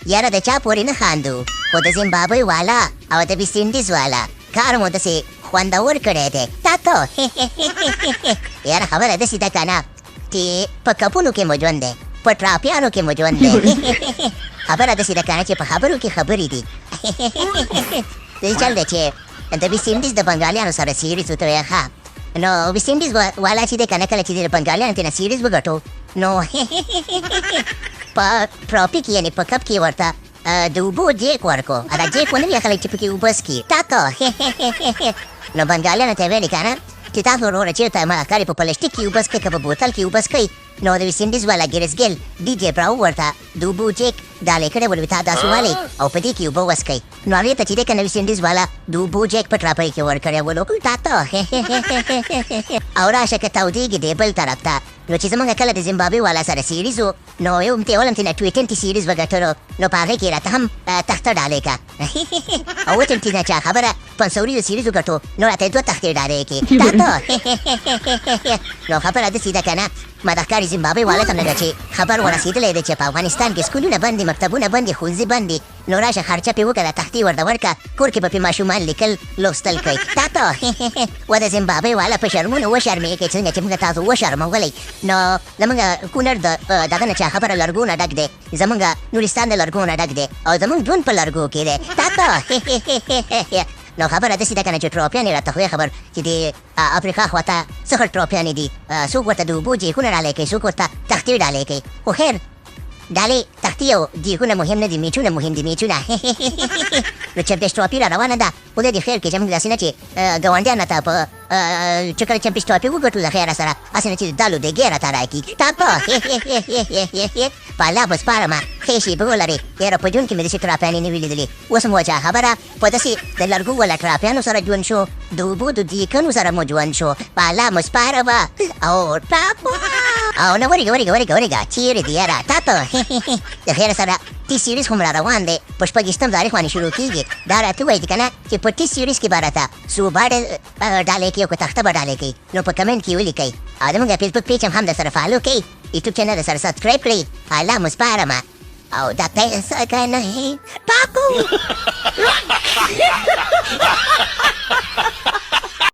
یاره د چا پورې نه خاندو خو د زیمبابوې والا او د ویسټ انډیز والا کار مو داسې خوندور کړی دی تاته یاره خبره داسې ده که نه چې په کپونو کې مو ژوند دی په ټراپیانو کې مو ژوند دی خبره داسې ده که نه چې په خبرو کې خبرې دي داسې چل دی چې د ویسټ انډیز د بنګالیانو سره سیریز ورته وایي ښه نو ویسټ انډیز والا چې دی که نه کله چې دی د بنګالیانو تېنه سیریز وګټو نو په ټراپیک یعنې په کپ کې ورته د اوبو جیک ورکو دا جیک ونه وي خلک چې پکې اوبه څکي ټاکه نو بنګالیانو ته یې ویلې که نه چې تاسو وروره چېرته ښکاري په پلسټیک کې اوبه څکئ که په بوتل کې اوبه څکئ نو د ویسټ انډیز والا ګیرس ګیل ډي جې براو ورته د اوبو جیک ډالۍ کړی ول تا داسې والئ او په دې کې اوبه وڅکئ نو هغې ته چې دی که نه ویسټ انډیز والا د اوبو جیک په ټراپۍ کې ورکړی ولو تا ته او راشه که تودېږي دی بل طرف ته نو چې زمونږ کله د زیمبابوې والا سره سیریز و نو یو ولم تېنه ټویټن سیریز وګټلو نو په هغې کې راته هم تخته ډالۍ که او وچم تېنه چې خبره پنسوري د سیریز وګټو نو راته یې 2 تختې ډالۍ کړې نو خبره داسې ده که نه ما د ښکاري زیمبابوې والا ته نه ده چې خبر ورسېدلی دی چې په افغانستان کې سکولونه بند دي مکتبونه بند دي ښوونځي بند دي نو راشه خرچه پې وکړه تختې ورته ورکړه کور کې به پې ماشومان لیکل لوستل کوي تا ته و د زیمبابوې والا په شرمونو وشرمېږئ څنګه چې موږ تاسو وشرمولی نو زمونږ کونړ د دغه نه چې خبره لرګو نه ډک دی زمونږ نورستان د لرګو نه ډک دی او زمونږ ژوند په لرګو کې دی تا ته نو خبره داسې ده که نه چې ټراپیانې راته خو خبر چې د افریقا خواته څه ښه ټراپیانې دي څوک ورته د اوبو جیکونه ډالۍ کوي څوک ورته تختې ډالۍ کوي خو خیر ډالۍ تختې او جیکونه مهم نه دي میچونه مهم دي میچونه نو چمپېسټراپي را روانه ده خدای دې خیر کړي چې موږ داسې نه چې ګاونډیانو ته په چې کله چمپېسټراپي وګټو د خیره سره هسې نه چې د دالو دیګې راته راکړي ټاپه په الله به سپارمه ښې شېبې ولرې یاره په ژوند کې مې داسې ټراپیانې نه وي لیدلې اوس مو وچه خبره په داسې د لرګو والا ټراپیانو سره ژوند شو د اوبو د دیګنو سره مو ژوند شو په الله مو سپارمه او ټاپه او نه ورېږه چیرې دي یاره تاته د خیره سره ټي سیریز هم را روان دی په 26 تاریخ باندې شروع کېږي دا راته ووایي که نه چې په ټي سیریز کې به راته صوبه ډالۍ کوي او که تخته به ډالۍ کوي نو په کمنټ کې ولیکئ او زموږ فیسبوک پیج هم در سره فالو کړئ یوټیوب چینل در سره سبسکرایب کړئ الله مو سپارمه او دا پیسه که نه ټاکو